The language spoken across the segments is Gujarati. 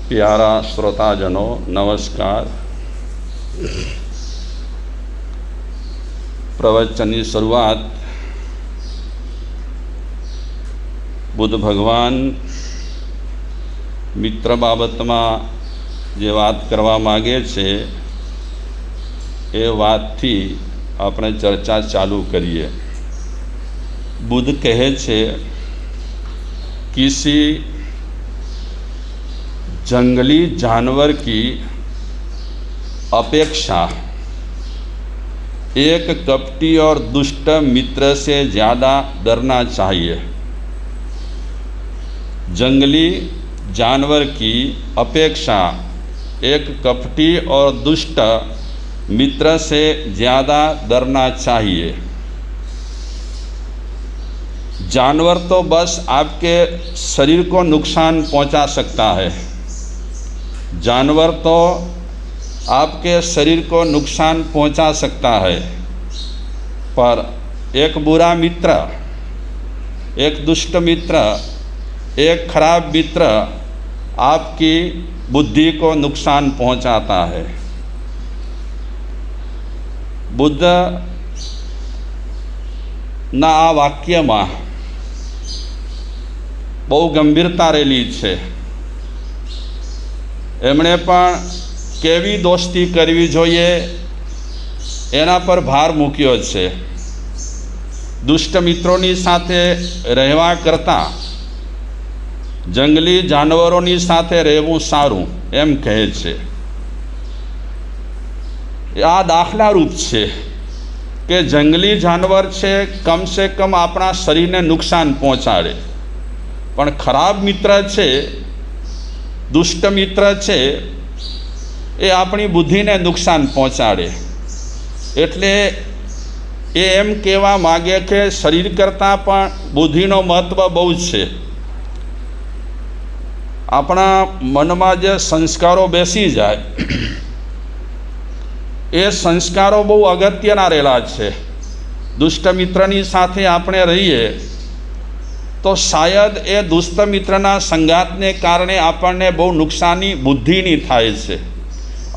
प्यारा श्रोताजनों नमस्कार। प्रवचनની શરૂઆત બુદ્ધ ભગવાન મિત્ર બાબતમાં જે વાત કરવા માગે છે એ વાતથી આપણે ચર્ચા ચાલુ કરીએ। बुद्ध कहे छे किसी जंगली जानवर की अपेक्षा एक कपटी और दुष्ट मित्र से ज़्यादा डरना चाहिए। जंगली जानवर की अपेक्षा एक कपटी और दुष्ट मित्र से ज़्यादा डरना चाहिए। जानवर तो बस आपके शरीर को नुकसान पहुंचा सकता है, जानवर तो आपके शरीर को नुकसान पहुंचा सकता है, पर एक बुरा मित्र, एक दुष्ट मित्र, एक खराब मित्र आपकी बुद्धि को नुकसान पहुंचाता है। बुद्ध ना आ वाक्य में बहु गंभीरता रहेली है। एमणे पण केवी दोस्ती करवी जोईए एना पर भार मूक्यो छे। दुष्ट मित्रोनी साथे रहवा करता जंगली जानवरोनी साथे रहेवुं सारूं एम कहे छे। आ दाखला रूप छे कि जंगली जानवर छे कम से कम अपना शरीर ने नुकसान पहुँचाड़े, पण खराब मित्र छे, दुष्ट मित्र छे ए अपनी बुद्धि ने नुकसान पहुँचाड़े। एटले ए एम कहेवा मागे के शरीर करता पण बुद्धिनो महत्व बहु छे। अपना मन में जे संस्कारों बेसी जाए ए संस्कारों बहु अगत्यना रहेला छे। दुष्ट मित्रनी साथे आपणे रहीए तो शायद ए दुष्ट मित्रना संगातने कारणे आपणने बहु नुकसानी बुद्धिनी थाय छे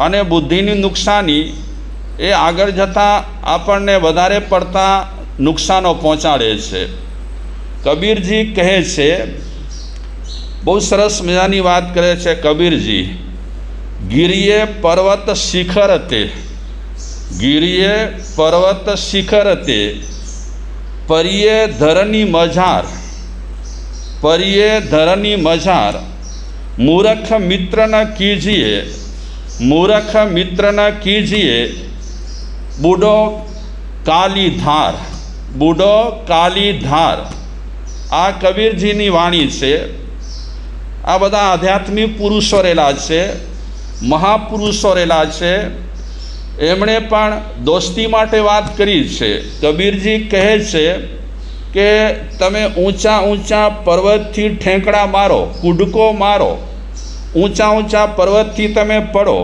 अने बुद्धिनी नुकसानी ए आगळ जता आपणने वधारे पड़ता नुकसानो पहोंचाडे छे। कबीरजी कहे छे, बहु सरस मजानी वात करे छे कबीरजी, गिरिये पर्वत शिखर ते, गिरिये पर्वत शिखर ते, परिये धरनी मझार, परिये धरनी मझार, मूर्ख मित्र न कीजिए, मूर्ख मित्र न कीजिए, बूढ़ो काली धार, बूढ़ो काली धार। आ कबीरजीनी वाणी छे। आ बधा आध्यात्मिक पुरुषो रहेला छे, महापुरुषो रहेला छे, एमणे पण दोस्ती माटे वात करी छे। कबीरजी कहे छे के तमे ऊंचा ऊंचा पर्वत थी ठेंकड़ा मारो, कूदको मारो, ऊंचा ऊंचा पर्वत थी तमे पड़ो,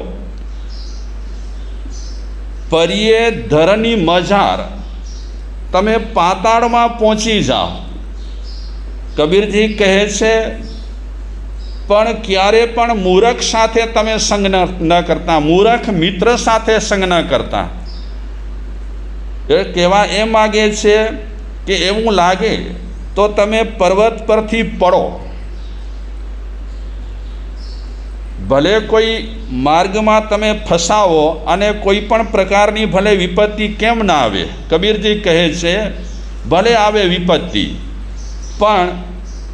परिये धरनी मझार, तमे पाताड़ में पहुंची जाओ। कबीरजी कहे छे पण क्यारे पण मूर्ख साथे तमे संग न करता, मूर्ख मित्र साथे संग न करता। ए कहेवा एम मागे छे कि एवं लागे तो तमे पर्वत परथी पड़ो। भले कोई मार्ग में तमे फसावो अने कोई पण प्रकारनी भले विपत्ति केम ना आवे, कबीरजी कहे छे भले आवे विपत्ति, पण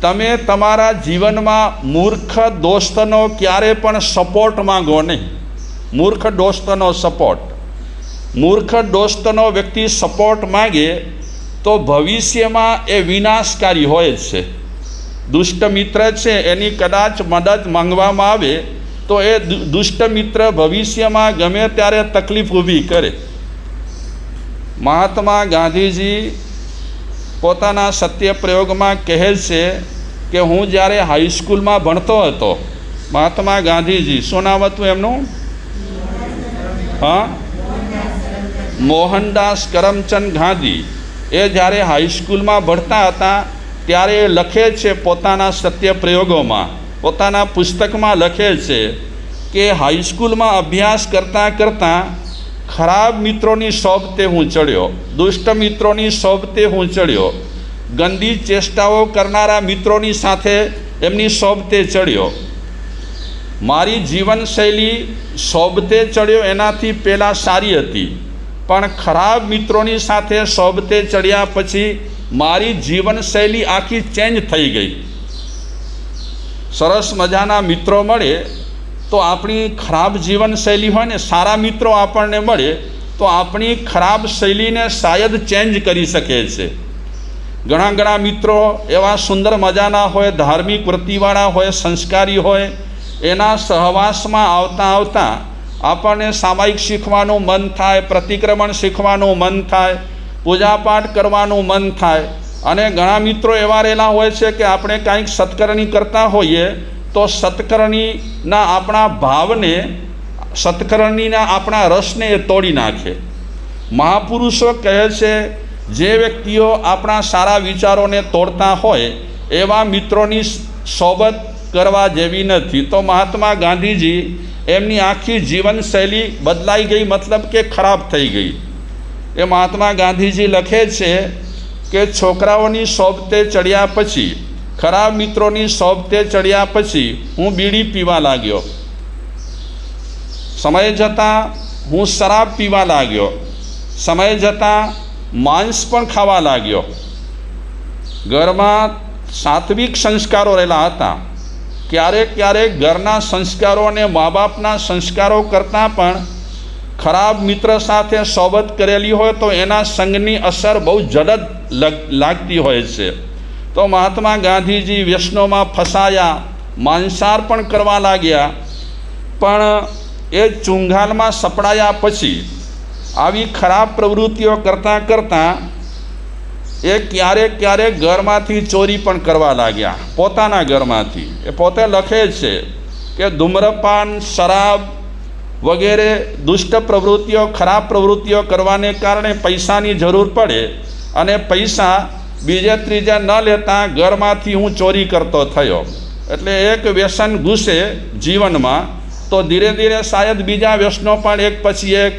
तमे तमारा जीवन में मूर्ख दोस्तनो क्यारे पण सपोर्ट मांगो नहीं। मूर्ख दोस्तनो सपोर्ट, मूर्ख दोस्तनो व्यक्ति सपोर्ट मांगे तो भविष्य में ए विनाशकारी होय छे। दुष्ट मित्र छे एनी कदाच मदद मांगवामां आवे तो ए दुष्ट मित्र भविष्य में गमे त्यारे तकलीफ ऊभी करे। महात्मा गांधीजी पोताना सत्य प्रयोग में कहे छे कि हूँ ज्यारे हाईस्कूल में भणतो हतो, महात्मा गांधीजी शुं नाम हतुं एमनुं? हाँ, मोहनदास करमचंद गांधी। ए જ્યારે હાઈસ્કૂલમાં ભણતા હતા ત્યારે લખે છે પોતાના સત્ય પ્રયોગોમાં પોતાના પુસ્તકમાં લખે છે કે હાઈસ્કૂલમાં અભ્યાસ કરતાં કરતાં ખરાબ મિત્રોની સોબતે હું ચડ્યો, દુષ્ટ મિત્રોની સોબતે હું ચડ્યો, ગંદી ચેષ્ટાઓ કરનારા મિત્રોની સાથે એમની સોબતે ચડ્યો. મારી જીવનશૈલી સોબતે ચડ્યો એનાથી પહેલાં સારી હતી, પણ ખરાબ મિત્રોની સાથે સોબતે ચડ્યા પછી મારી જીવનશૈલી આખી ચેન્જ થઈ ગઈ. સરસ મજાના મિત્રો મળે તો આપણી ખરાબ જીવનશૈલી હોય ને, સારા મિત્રો આપણને મળે તો આપણી ખરાબ શૈલીને શાયદ ચેન્જ કરી શકે છે. ઘણા મિત્રો એવા સુંદર મજાના હોય, ધાર્મિક વૃત્તિવાળા હોય, સંસ્કારી હોય, એના સહવાસમાં આવતા આપણને સામાયિક શીખવાનું મન થાય, પ્રતિક્રમણ શીખવાનું મન થાય, પૂજાપાઠ કરવાનું મન થાય. અને ઘણા મિત્રો એવા રહેલા હોય છે કે આપણે કાંઈક સત્કરણી કરતા હોઈએ તો સત્કરણીના આપણા ભાવને, સત્કરણીના આપણા રસને એ તોડી નાખે. મહાપુરુષો કહે છે જે વ્યક્તિઓ આપણા સારા વિચારોને તોડતા હોય એવા મિત્રોની સોબત કરવા જેવી નથી. તો મહાત્મા ગાંધીજી એમની આખી જીવનશૈલી બદલાઈ ગઈ, મતલબ કે ખરાબ થઈ ગઈ. એ મહાત્મા ગાંધીજી લખે છે કે છોકરાઓની સોબતે ચડ્યા પછી, ખરાબ મિત્રોની સોબતે ચડ્યા પછી હું બીડી પીવા લાગ્યો. સમય જતાં હું શરાબ પીવા લાગ્યો. સમય જતાં માંસ પણ ખાવા લાગ્યો. ઘરમાં સાત્વિક સંસ્કારો રહેલા હતા. ક્યારેક ઘરના સંસ્કારો અને મા બાપના સંસ્કારો કરતાં પણ ખરાબ મિત્ર સાથે સોબત કરેલી હોય તો એના સંગની અસર બહુ જલદ લાગતી હોય છે. તો મહાત્મા ગાંધીજી વ્યસનોમાં ફસાયા, માંસાહાર પણ કરવા લાગ્યા. પણ એ ચુંગાલમાં સપડાયા પછી આવી ખરાબ પ્રવૃત્તિઓ કરતાં એ ક્યારેક ઘરમાંથી ચોરી પણ કરવા લાગ્યા, પોતાના ઘરમાંથી. એ પોતે લખે છે કે ધૂમ્રપાન, શરાબ વગેરે દુષ્ટ પ્રવૃત્તિઓ, ખરાબ પ્રવૃત્તિઓ કરવાને કારણે પૈસાની જરૂર પડે અને પૈસા બીજે ત્રીજે ન લેતા ઘરમાંથી હું ચોરી કરતો થયો. એટલે એક વ્યસન ઘૂસે જીવનમાં તો ધીરે ધીરે શાયદ બીજા વ્યસનો પણ એક પછી એક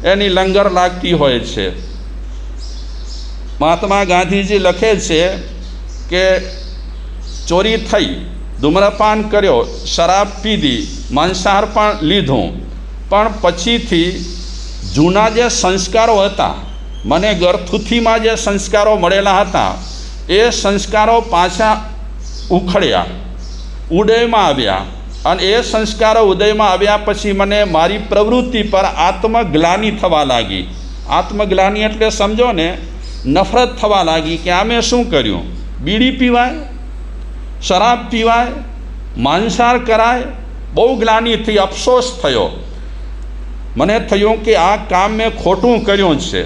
એની લંગર લાગતી હોય છે. મહાત્મા ગાંધીજી લખે છે કે ચોરી થઈ, ધૂમ્રપાન કર્યો, શરાબ પીધી, માંસાહાર પણ લીધું, પણ પછીથી જૂના જે સંસ્કારો હતા, મને ગરથુથીમાં જે સંસ્કારો મળેલા હતા એ સંસ્કારો પાછા ઉખડ્યા, ઉદયમાં આવ્યા. અને એ સંસ્કારો ઉદયમાં આવ્યા પછી મને મારી પ્રવૃત્તિ પર આત્મગ્લાનિ થવા લાગી. આત્મગ્લાનિ એટલે સમજો ને, નફરત થવા લાગી કે આ મેં શું કર્યું? બીડી પીવાય, શરાબ પીવાય, માંસાહાર કરાય. બહુ ગ્લાનિ થઈ, અફસોસ થયો. મને થયું કે આ કામ મેં ખોટું કર્યું છે.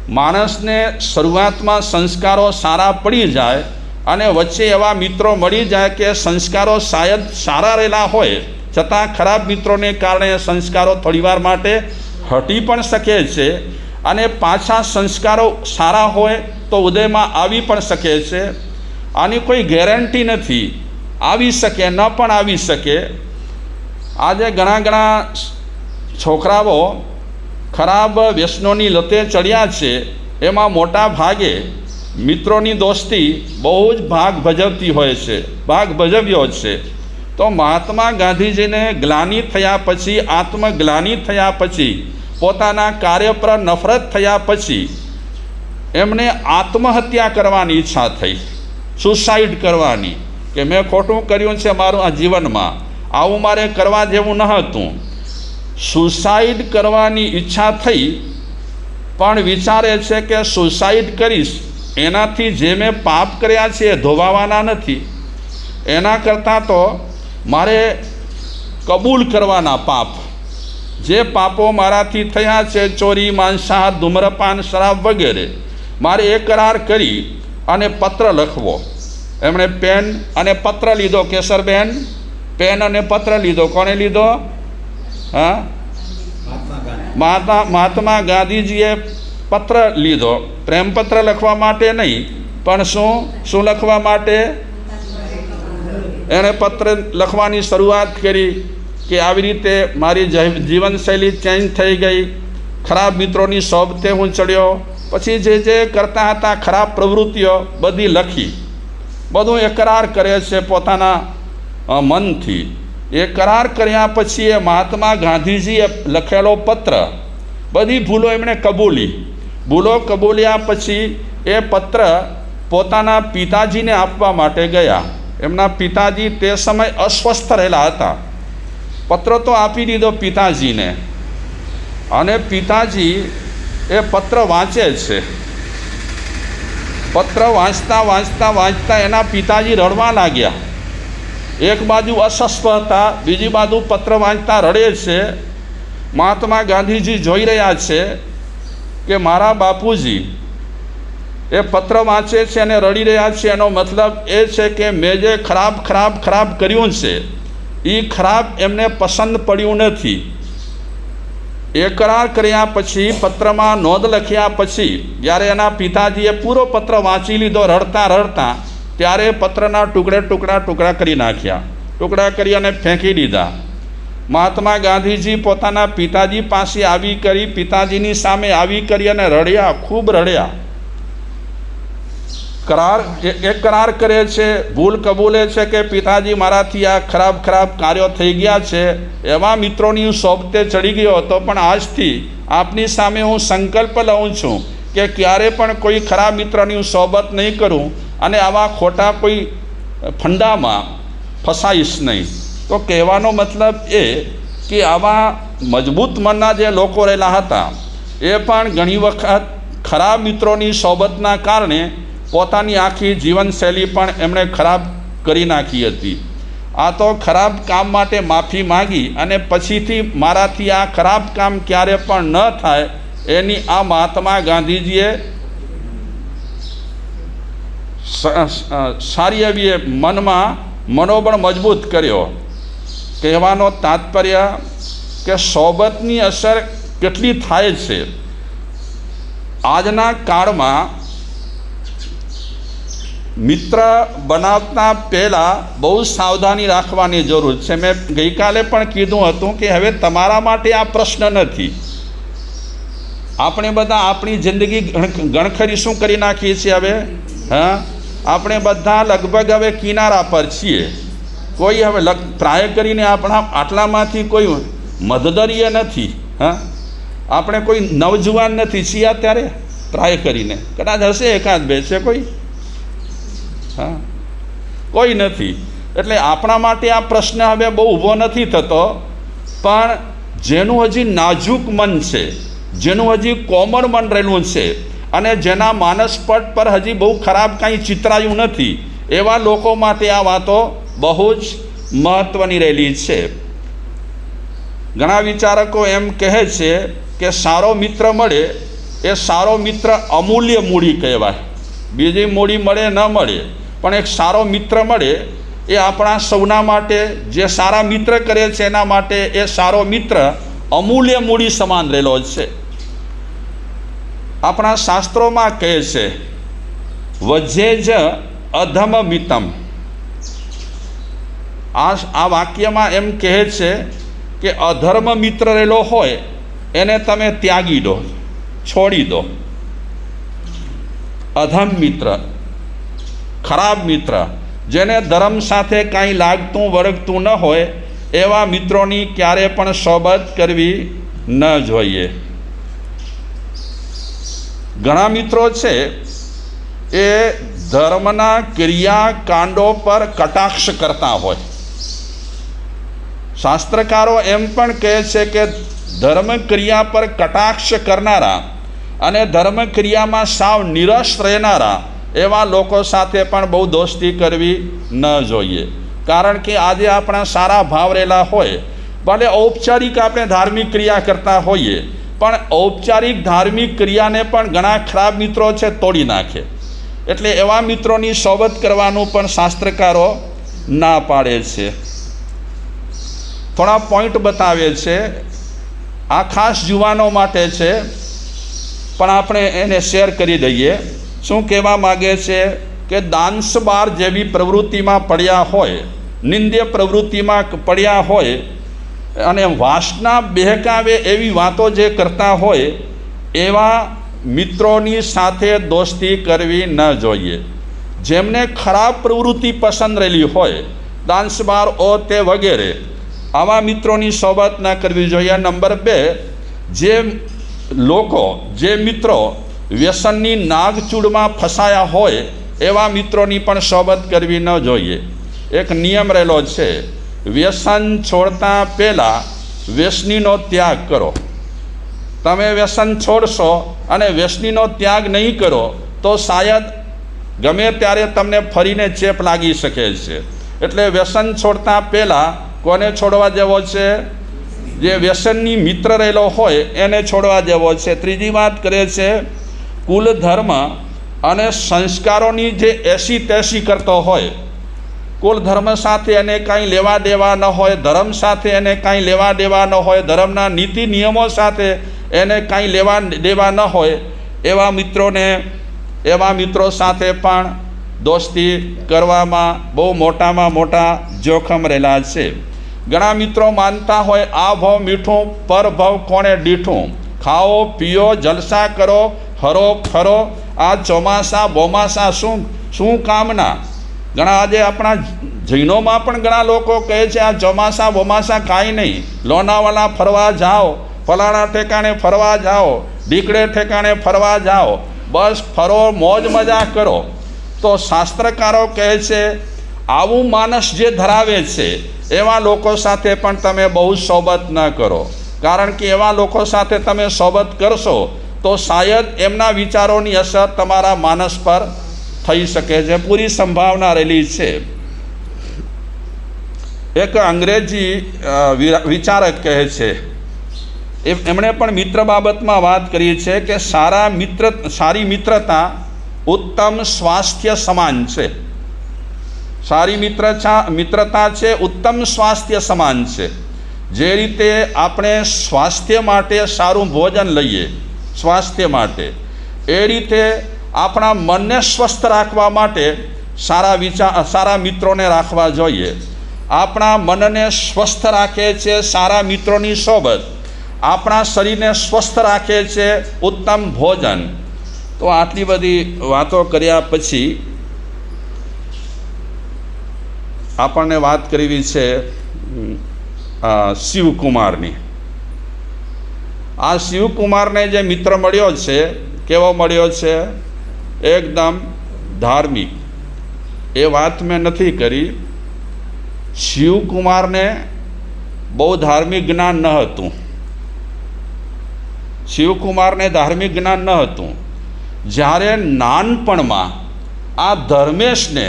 માણસને શરૂઆતમાં સંસ્કારો સારા પડી જાય અને વચ્ચે એવા મિત્રો મળી જાય કે સંસ્કારો શાયદ સારા રહેલા હોય છતાં ખરાબ મિત્રોને કારણે સંસ્કારો થોડીવાર માટે હટી પણ શકે છે અને પાછા સંસ્કારો સારા હોય તો ઉદયમાં આવી પણ શકે છે. આની કોઈ ગેરંટી નથી, આવી શકે ન પણ આવી શકે. આજે ઘણા છોકરાઓ ખરાબ વ્યસનોની લતે ચડ્યા છે. એમાં મોટા ભાગે મિત્રોની દોસ્તી બહુ જ ભાગ ભજવતી હોય છે, ભાગ ભજવ્યો છે. તો મહાત્મા ગાંધીજીને ગ્લાનિ થયા પછી, આત્મગ્લાનિ થયા પછી, પોતાના કાર્ય પર નફરત થયા પછી એમને આત્મહત્યા કરવાની ઈચ્છા થઈ, સુસાઇડ કરવાની, કે મેં ખોટું કર્યું છે મારું આ જીવનમાં, આવું મારે કરવા જેવું ન હતું. સુસાઇડ કરવાની ઈચ્છા થઈ, પણ વિચારે છે કે સુસાઇડ કરીશ એનાથી જે મેં પાપ કર્યા છે એ ધોવાવાના નથી. એના કરતાં તો મારે કબૂલ કરવાના પાપ, જે પાપો મારાથી થયા છે, ચોરી, માંસાહાર, ધૂમ્રપાન, શરાબ વગેરે, મારે એ કરાર કરી અને પત્ર લખવો. એમણે પેન અને પત્ર લીધો. કેશરબેન પેન અને પત્ર લીધો. કોણે લીધો? હા, મહાત્મા ગાંધીજીએ પત્ર લીધો. પ્રેમપત્ર લખવા માટે નહીં, પણ શું લખવા માટે? એણે પત્ર લખવાની શરૂઆત કરી કે આવી રીતે મારી જીવનશૈલી ચેન્જ થઈ ગઈ, ખરાબ મિત્રોની સોબતે હું ચડ્યો, પછી જે કરતા હતા ખરાબ પ્રવૃત્તિઓ બધી લખી, બધું એકરાર કરે છે પોતાના મનથી. એકરાર કર્યા પછી એ મહાત્મા ગાંધીજીએ લખેલો પત્ર, બધી ભૂલો એમણે કબૂલી. ભૂલો કબૂલ્યા પછી એ પત્ર પોતાના પિતાજીને આપવા માટે ગયા. એમના પિતાજી તે સમય અસ્વસ્થ રહેલા હતા. પત્ર તો આપી દીધો પિતાજીને, અને પિતાજી એ પત્ર વાંચે છે. પત્ર વાંચતા એના પિતાજી રડવા લાગ્યા. એક બાજુ અસ્વસ્થ હતા, બીજી બાજુ પત્ર વાંચતા રડે છે. મહાત્મા ગાંધીજી જોઈ રહ્યા છે કે મારા બાપુજી એ પત્ર વાંચે છે અને રડી રહ્યા છે. એનો મતલબ એ છે કે મેં જે ખરાબ કર્યું છે એ ખરાબ એમને પસંદ પડ્યું નથી. એકરાર કર્યા પછી, પત્રમાં નોંધ લખ્યા પછી, જ્યારે એના પિતાજીએ પૂરો પત્ર વાંચી લીધો રડતા, ત્યારે પત્રના ટુકડા કરી નાખ્યા. ટુકડા કરી અને ફેંકી દીધા. મહાત્મા ગાંધીજી પોતાના પિતાજી પાસે પિતાજીની સામે આવી કરી અને રડ્યા, ખૂબ રડ્યા. કરાર કરે છે, ભૂલ કબૂલે છે કે પિતાજી મારાથી આ ખરાબ કાર્યો થઈ ગયા છે. એવા મિત્રોની સોબતે ચડી ગયો હતો, પણ આજથી આપની સામે હું સંકલ્પ લઉં છું કે ક્યારે પણ કોઈ ખરાબ મિત્રની સોબત નહીં કરું અને આવા ખોટા કોઈ ફંડામાં ફસાઈશ નહીં. તો કહેવાનો મતલબ એ કે આવા મજબૂત મનના જે લોકો રહેલા હતા એ પણ ઘણી વખત ખરાબ મિત્રોની સોબતના કારણે પોતાની આખી જીવનશૈલી પણ એમણે ખરાબ કરી નાખી હતી. આ તો ખરાબ કામ માટે માફી માગી અને પછીથી મારાથી આ ખરાબ કામ ક્યારે પણ ન થાય એની આ મહાત્મા ગાંધીજીએ સારી એવી મનમાં મનોબળ મજબૂત કર્યો. કહેવાનો તાત્પર્ય કે સોબતની અસર કેટલી થાય છે. આજના કાળમાં મિત્ર બનાવતા પહેલાં બહુ સાવધાની રાખવાની જરૂર છે. મેં ગઈકાલે પણ કીધું હતું કે હવે તમારા માટે આ પ્રશ્ન નથી. આપણે બધા આપણી જિંદગી ગણખરી શું કરી નાખીએ છીએ હવે? આપણે બધા લગભગ હવે કિનારા પર છીએ. કોઈ હવે પ્રાય કરીને આપણા આટલામાંથી કોઈ મધદરીય નથી. આપણે કોઈ નવજુવાન નથી છીએ અત્યારે પ્રાય કરીને. કદાચ હશે એકાદ બે છે કોઈ, કોઈ નથી. એટલે આપણા માટે આ પ્રશ્ન હવે બહુ ઊભો નથી થતો. પણ જેનું હજી નાજુક મન છે, જેનું હજી કોમળ મન રહેલું છે અને જેના માનસપટ પર હજી બહુ ખરાબ કાંઈ ચિતરાયું નથી, એવા લોકો માટે આ વાતો બહુ જ મહત્ત્વની રહેલી છે. ઘણા વિચારકો એમ કહે છે કે સારો મિત્ર મળે એ સારો મિત્ર અમૂલ્ય મૂડી કહેવાય. બીજી મૂડી મળે ન મળે, પણ એક સારો મિત્ર મળે એ આપણા સૌના માટે, જે સારા મિત્ર કરે છે એના માટે એ સારો મિત્ર અમૂલ્ય મૂડી સમાન રહેલો છે. આપણા શાસ્ત્રોમાં કહે છે વજ્જે જ અધમ મિતમ. આ વાક્યમાં એમ કહે છે કે અધર્મ મિત્ર રહેલો હોય એને તમે ત્યાગી દો, છોડી દો. અધમ મિત્ર, ખરાબ મિત્ર, જેને ધર્મ સાથે કાંઈ લાગતું વળગતું ન હોય એવા મિત્રોની ક્યારે પણ સોબત કરવી ન જોઈએ. ઘણા મિત્રો છે એ ધર્મના ક્રિયાકાંડો પર કટાક્ષ કરતા હોય. શાસ્ત્રકારો એમ પણ કહે છે કે ધર્મ ક્રિયા પર કટાક્ષ કરનારા અને ધર્મ ક્રિયામાં સાવ નિરસ રહેનારા એવા લોકો સાથે પણ બહુ દોસ્તી કરવી ન જોઈએ. કારણ કે આજે આપણા સારા ભાવ રહેલા હોય, ભલે ઔપચારિક આપણે ધાર્મિક ક્રિયા કરતા હોઈએ, પણ ઔપચારિક ધાર્મિક ક્રિયાને પણ ઘણા ખરાબ મિત્રો છે તોડી નાખે. એટલે એવા મિત્રોની સોબત કરવાનું પણ શાસ્ત્રકારો ના પાડે છે. થોડા પોઈન્ટ બતાવે છે. આ ખાસ યુવાનો માટે છે, પણ આપણે એને શેર કરી દઈએ. શું કહેવા માગે છે કે ડાન્સ બાર જેવી પ્રવૃત્તિમાં પડ્યા હોય નિંદ્ય પ્રવૃત્તિમાં પડ્યા હોય અને વાસના બહેકાવે એવી વાતો જે કરતા હોય એવા મિત્રોની સાથે દોસ્તી કરવી ન જોઈએ. જેમને ખરાબ પ્રવૃત્તિ પસંદ રહેલી હોય, ડાન્સ બાર ઓ તે વગેરે, આવા મિત્રોની સોબત ન કરવી જોઈએ. નંબર 2, જે મિત્રો વ્યસનની નાગચૂડમાં ફસાયા હોય એવા મિત્રોની પણ સોબત કરવી ન જોઈએ. એક નિયમ રહેલો છે, વ્યસન છોડતા પહેલાં વ્યસનીનો ત્યાગ કરો. તમે વ્યસન છોડશો અને વ્યસનીનો ત્યાગ નહીં કરો તો શાયદ ગમે ત્યારે તમને ફરીને ચેપ લાગી શકે છે. એટલે વ્યસન છોડતા પહેલાં કોને છોડવા જેવો છે? જે વ્યસનની મિત્ર રહેલો હોય એને છોડવા જેવો છે. ત્રીજી વાત કરે છે, કુલ ધર્મ અને સંસ્કારોની જે એસી તેસી કરતો હોય, કુલ ધર્મ સાથે એને કાંઈ લેવા દેવા ન હોય, ધર્મ સાથે એને કાંઈ લેવા દેવા ન હોય, ધર્મના નીતિ નિયમો સાથે એને કાંઈ લેવા દેવા ન હોય એવા મિત્રો સાથે પણ દોસ્તી કરવામાં બહુ મોટામાં મોટા જોખમ રહેલા છે. ઘણા મિત્રો માનતા હોય આ ભાવ મીઠું, પર ભાવ કોણે દીઠું, ખાઓ પીઓ જલસા કરો, હરો ફરો, આ ચોમાસા બોમાસા શું કામના. ઘણા આજે આપણા જૈનોમાં પણ ઘણા લોકો કહે છે આ ચોમાસા બોમાસા કાંઈ નહીં, લોનાવાલા ફરવા જાઓ, ફલાણા ઠેકાણે ફરવા જાઓ, ઢીકડે ઠેકાણે ફરવા જાઓ, બસ ફરો, મોજ મજા કરો. તો શાસ્ત્રકારો કહે છે આવું માનસ જે ધરાવે છે એવા લોકો સાથે પણ તમે બહુ સોબત ન કરો. કારણ કે એવા લોકો સાથે તમે સોબત કરશો તો શાયદ એમના વિચારોની અસર તમારા માનસ પર થઈ શકે છે, પૂરી સંભાવના રહેલી છે. એક અંગ્રેજી વિચારક કહે છે, એમણે પણ મિત્ર બાબતમાં વાત કરી છે કે સારી મિત્રતા ઉત્તમ સ્વાસ્થ્ય સમાન છે. સારી મિત્રતા છે ઉત્તમ સ્વાસ્થ્ય સમાન છે. જે રીતે આપણે સ્વાસ્થ્ય માટે સારું ભોજન લઈએ, સ્વાસ્થ્ય માટે, એ રીતે આપણા મનને સ્વસ્થ રાખવા માટે સારા મિત્રોને રાખવા જોઈએ. આપણા મનને સ્વસ્થ રાખે છે સારા મિત્રોની સોબત, આપણા શરીરને સ્વસ્થ રાખે છે ઉત્તમ ભોજન. તો આટલી બધી વાતો કર્યા પછી આપણને વાત કરવી છે શિવકુમારની. આ શિવકુમારને જે મિત્ર મળ્યો છે, કેવો મળ્યો છે? એકદમ ધાર્મિક. એ વાત મેં નથી કરી. શિવકુમારને બહુ ધાર્મિક જ્ઞાન ન હતું. શિવકુમારને ધાર્મિક જ્ઞાન ન હતું. જ્યારે નાનપણમાં આ ધર્મેશને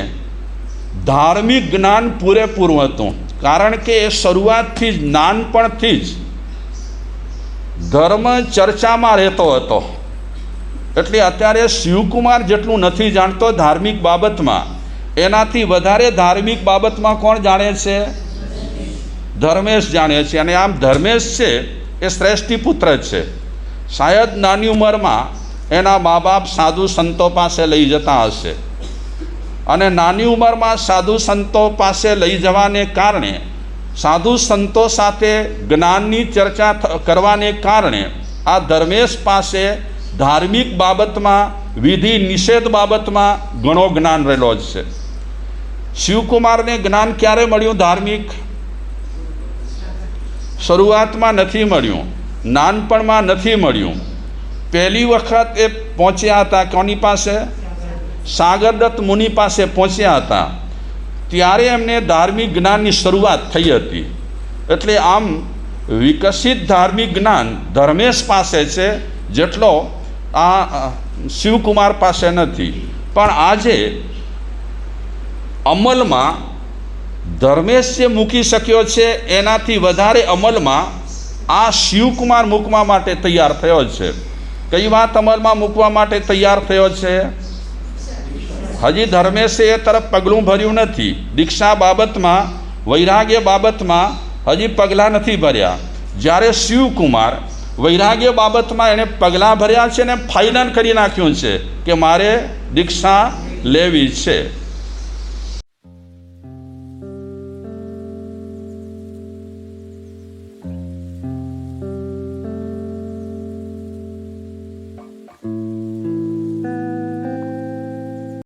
ધાર્મિક જ્ઞાન પૂરેપૂરું હતું. કારણ કે એ શરૂઆતથી જ, નાનપણથી જ ધર્મ ચર્ચામાં રહેતો હતો. એટલે અત્યારે શિવકુમાર જેટલું નથી જાણતો ધાર્મિક બાબતમાં, એનાથી વધારે ધાર્મિક બાબતમાં કોણ જાણે છે? ધર્મેશ જાણે છે. અને આમ ધર્મેશ છે એ શ્રેષ્ઠી પુત્ર છે. શાયદ નાની ઉંમરમાં એના મા બાપ સાધુ સંતો પાસે લઈ જતા હશે, અને નાની ઉંમરમાં સાધુ સંતો પાસે લઈ જવાને કારણે, સાધુ સંતો સાથે જ્ઞાનની ચર્ચા કરવાને કારણે આ ધર્મેશ પાસે ધાર્મિક બાબતમાં, વિધિ નિષેધ બાબતમાં ઘણો જ્ઞાન રહેલો જ છે. શિવકુમારને જ્ઞાન ક્યારે મળ્યું ધાર્મિક? શરૂઆતમાં નથી મળ્યું, નાનપણમાં નથી મળ્યું. પહેલી વખત એ પહોંચ્યા હતા કોની પાસે? સાગરદત્ત મુનિ પાસે પહોંચ્યા હતા. ત્યારે એમને ધાર્મિક જ્ઞાનની શરૂઆત થઈ હતી. એટલે આમ વિકસિત ધાર્મિક જ્ઞાન ધર્મેશ પાસે છે જેટલો આ શિવકુમાર પાસે નથી. પણ આજે અમલમાં ધર્મેશ જે મૂકી શક્યો છે એનાથી વધારે અમલમાં આ શિવકુમાર મૂકવા માટે તૈયાર થયો છે. કઈ વાત અમલમાં મૂકવા માટે તૈયાર થયો છે? હજી ધર્મેશે એ તરફ પગલું ભર્યું નથી. દીક્ષા બાબતમાં, વૈરાગ્ય બાબતમાં હજી પગલાં નથી ભર્યા. જ્યારે શિવકુમાર વૈરાગ્ય બાબતમાં એણે પગલાં ભર્યા છે ને ફાઇનલ કરી નાખ્યું છે કે મારે દીક્ષા લેવી છે.